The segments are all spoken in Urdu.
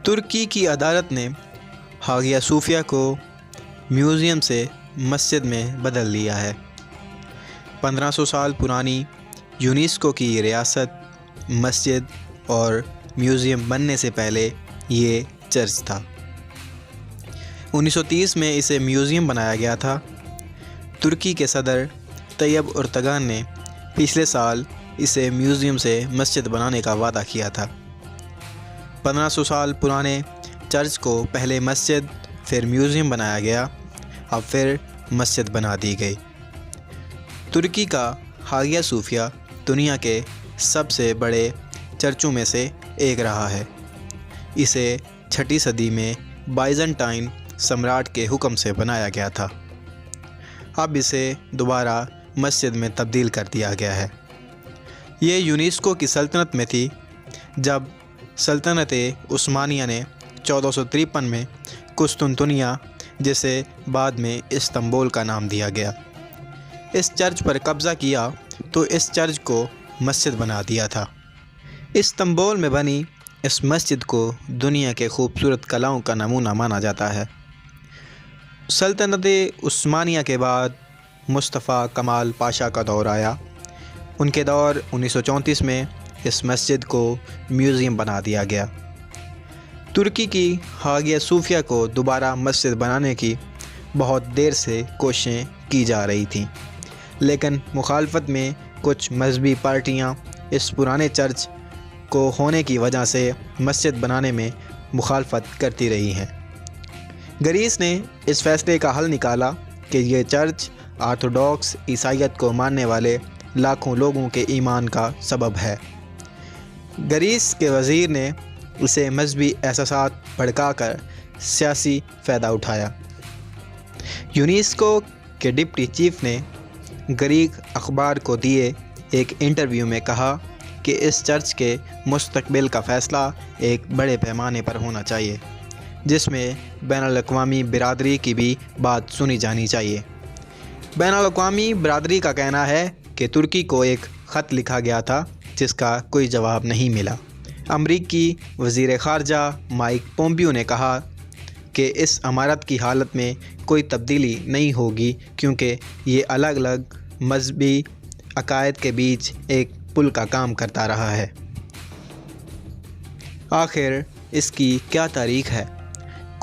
ترکی کی عدالت نے ہاگیا صوفیہ کو میوزیم سے مسجد میں بدل لیا ہے۔ 1500 سال پرانی یونیسکو کی ریاست مسجد اور میوزیم بننے سے پہلے یہ چرچ تھا۔ 1930 میں اسے میوزیم بنایا گیا تھا۔ ترکی کے صدر طیب اردگان نے پچھلے سال اسے میوزیم سے مسجد بنانے کا وعدہ کیا تھا۔ 1500 سال پرانے چرچ کو پہلے مسجد پھر میوزیم بنایا گیا، اب پھر مسجد بنا دی گئی۔ ترکی کا ہاگیا صوفیہ دنیا کے سب سے بڑے چرچوں میں سے ایک رہا ہے۔ اسے 6 صدی میں بائزنٹائن سمراٹ کے حکم سے بنایا گیا تھا۔ اب اسے دوبارہ مسجد میں تبدیل کر دیا گیا ہے۔ یہ یونیسکو کی سلطنت میں تھی جب سلطنت عثمانیہ نے 1453 میں قسطنطنیہ، جسے بعد میں استنبول کا نام دیا گیا، اس چرچ پر قبضہ کیا تو اس چرچ کو مسجد بنا دیا تھا۔ استنبول میں بنی اس مسجد کو دنیا کے خوبصورت کلاؤں کا نمونہ مانا جاتا ہے۔ سلطنت عثمانیہ کے بعد مصطفیٰ کمال پاشا کا دور آیا۔ ان کے دور 1934 میں اس مسجد کو میوزیم بنا دیا گیا۔ ترکی کی ہاگیا صوفیہ کو دوبارہ مسجد بنانے کی بہت دیر سے کوششیں کی جا رہی تھیں، لیکن مخالفت میں کچھ مذہبی پارٹیاں اس پرانے چرچ کو ہونے کی وجہ سے مسجد بنانے میں مخالفت کرتی رہی ہیں۔ گریس نے اس فیصلے کا حل نکالا کہ یہ چرچ آرتھوڈاکس عیسائیت کو ماننے والے لاکھوں لوگوں کے ایمان کا سبب ہے۔ گریس کے وزیر نے اسے مذہبی احساسات بھڑکا کر سیاسی فائدہ اٹھایا۔ یونیسکو کے ڈپٹی چیف نے گریک اخبار کو دیے ایک انٹرویو میں کہا کہ اس چرچ کے مستقبل کا فیصلہ ایک بڑے پیمانے پر ہونا چاہیے، جس میں بین الاقوامی برادری کی بھی بات سنی جانی چاہیے۔ بین الاقوامی برادری کا کہنا ہے کہ ترکی کو ایک خط لکھا گیا تھا جس کا کوئی جواب نہیں ملا۔ امریکی وزیر خارجہ مائک پومپیو نے کہا کہ اس عمارت کی حالت میں کوئی تبدیلی نہیں ہوگی کیونکہ یہ الگ الگ مذہبی عقائد کے بیچ ایک پل کا کام کرتا رہا ہے۔ آخر اس کی کیا تاریخ ہے؟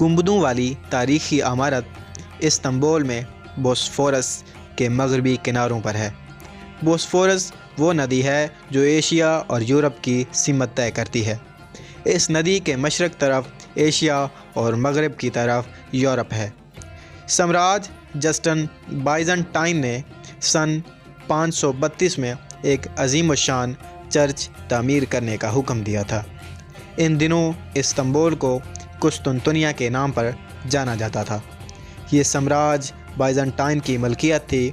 گنبدوں والی تاریخی عمارت استنبول میں بوسفورس کے مغربی کناروں پر ہے۔ بوسفورس وہ ندی ہے جو ایشیا اور یورپ کی سمت طے کرتی ہے۔ اس ندی کے مشرق طرف ایشیا اور مغرب کی طرف یورپ ہے۔ سمراج جسٹن بائزنٹائن نے سن 532 میں ایک عظیم الشان چرچ تعمیر کرنے کا حکم دیا تھا۔ ان دنوں استنبول کو قسطنطنیہ کے نام پر جانا جاتا تھا۔ یہ سمراج بائزنٹائن کی ملکیت تھی۔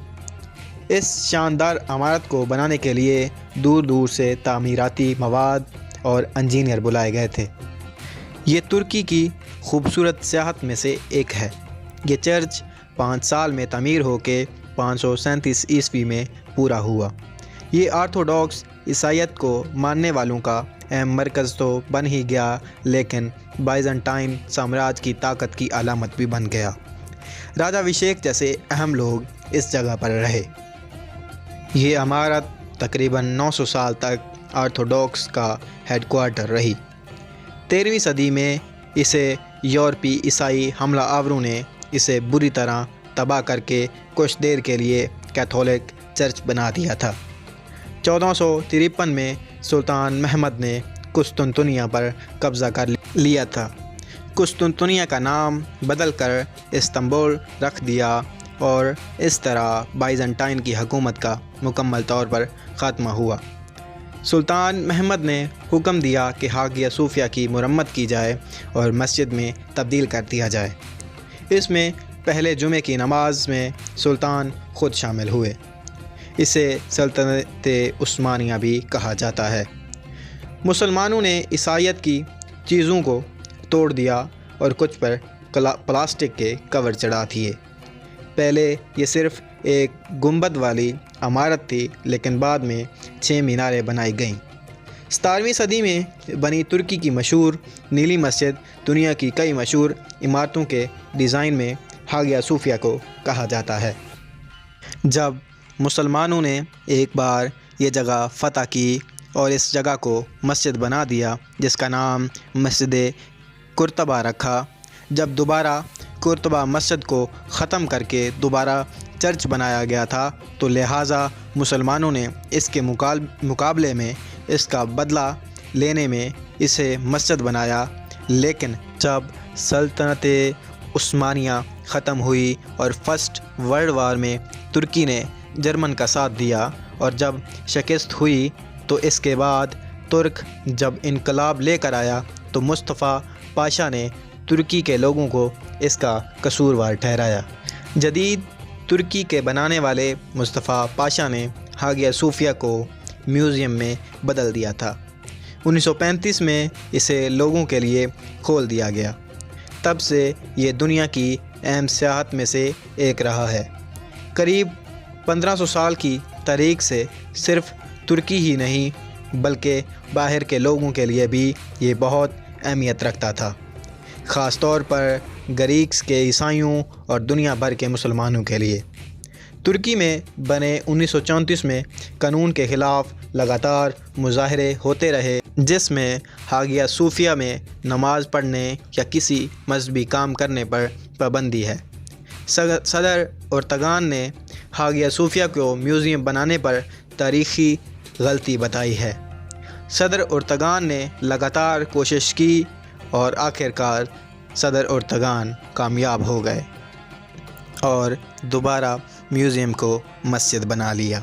اس شاندار عمارت کو بنانے کے لیے دور دور سے تعمیراتی مواد اور انجینئر بلائے گئے تھے۔ یہ ترکی کی خوبصورت سیاحت میں سے ایک ہے۔ یہ چرچ 5 سال میں تعمیر ہو کے 537 عیسوی میں پورا ہوا۔ یہ آرتھوڈاکس عیسائیت کو ماننے والوں کا اہم مرکز تو بن ہی گیا، لیکن بائزنٹائن سامراج کی طاقت کی علامت بھی بن گیا۔ راجہ ابھیشیک جیسے اہم لوگ اس جگہ پر رہے۔ یہ عمارت تقریباً 900 سال تک آرتھوڈاکس کا ہیڈ کوارٹر رہی۔ 13ویں صدی میں اسے یورپی عیسائی حملہ آوروں نے اسے بری طرح تباہ کر کے کچھ دیر کے لیے کیتھولک چرچ بنا دیا تھا۔ 1453 میں سلطان محمد نے قسطنطنیہ پر قبضہ کر لیا تھا۔ قسطنطنیہ کا نام بدل کر استنبول رکھ دیا اور اس طرح بائزنٹائن کی حکومت کا مکمل طور پر خاتمہ ہوا۔ سلطان محمد نے حکم دیا کہ ہاگیا صوفیہ کی مرمت کی جائے اور مسجد میں تبدیل کر دیا جائے۔ اس میں پہلے جمعے کی نماز میں سلطان خود شامل ہوئے۔ اسے سلطنت عثمانیہ بھی کہا جاتا ہے۔ مسلمانوں نے عیسائیت کی چیزوں کو توڑ دیا اور کچھ پر پلاسٹک کے کور چڑھا دیے۔ پہلے یہ صرف ایک گنبد والی عمارت تھی، لیکن بعد میں 6 میناریں بنائی گئیں۔ 17ویں صدی میں بنی ترکی کی مشہور نیلی مسجد دنیا کی کئی مشہور عمارتوں کے ڈیزائن میں ہاگیا صوفیہ کو کہا جاتا ہے۔ جب مسلمانوں نے ایک بار یہ جگہ فتح کی اور اس جگہ کو مسجد بنا دیا جس کا نام مسجد قرطبہ رکھا، جب دوبارہ قرطبہ مسجد کو ختم کر کے دوبارہ چرچ بنایا گیا تھا تو لہٰذا مسلمانوں نے اس کے مقابلے میں اس کا بدلہ لینے میں اسے مسجد بنایا۔ لیکن جب سلطنت عثمانیہ ختم ہوئی اور فرسٹ ورلڈ وار میں ترکی نے جرمن کا ساتھ دیا اور جب شکست ہوئی تو اس کے بعد ترک جب انقلاب لے کر آیا تو مصطفیٰ پاشا نے ترکی کے لوگوں کو اس کا قصوروار ٹھہرایا۔ جدید ترکی کے بنانے والے مصطفیٰ پاشا نے ہاگیا صوفیہ کو میوزیم میں بدل دیا تھا۔ 1935 میں اسے لوگوں کے لیے کھول دیا گیا۔ تب سے یہ دنیا کی اہم سیاحت میں سے ایک رہا ہے۔ قریب 1500 سال کی تاریخ سے صرف ترکی ہی نہیں بلکہ باہر کے لوگوں کے لیے بھی یہ بہت اہمیت رکھتا تھا، خاص طور پر گریکس کے عیسائیوں اور دنیا بھر کے مسلمانوں کے لیے۔ ترکی میں بنے 1934 میں قانون کے خلاف لگاتار مظاہرے ہوتے رہے جس میں ہاگیا صوفیہ میں نماز پڑھنے یا کسی مذہبی کام کرنے پر پابندی ہے۔ صدر اردگان نے ہاگیا صوفیہ کو میوزیم بنانے پر تاریخی غلطی بتائی ہے۔ صدر اردگان نے لگاتار کوشش کی اور آخرکار صدر اردگان کامیاب ہو گئے اور دوبارہ میوزیم کو مسجد بنا لیا۔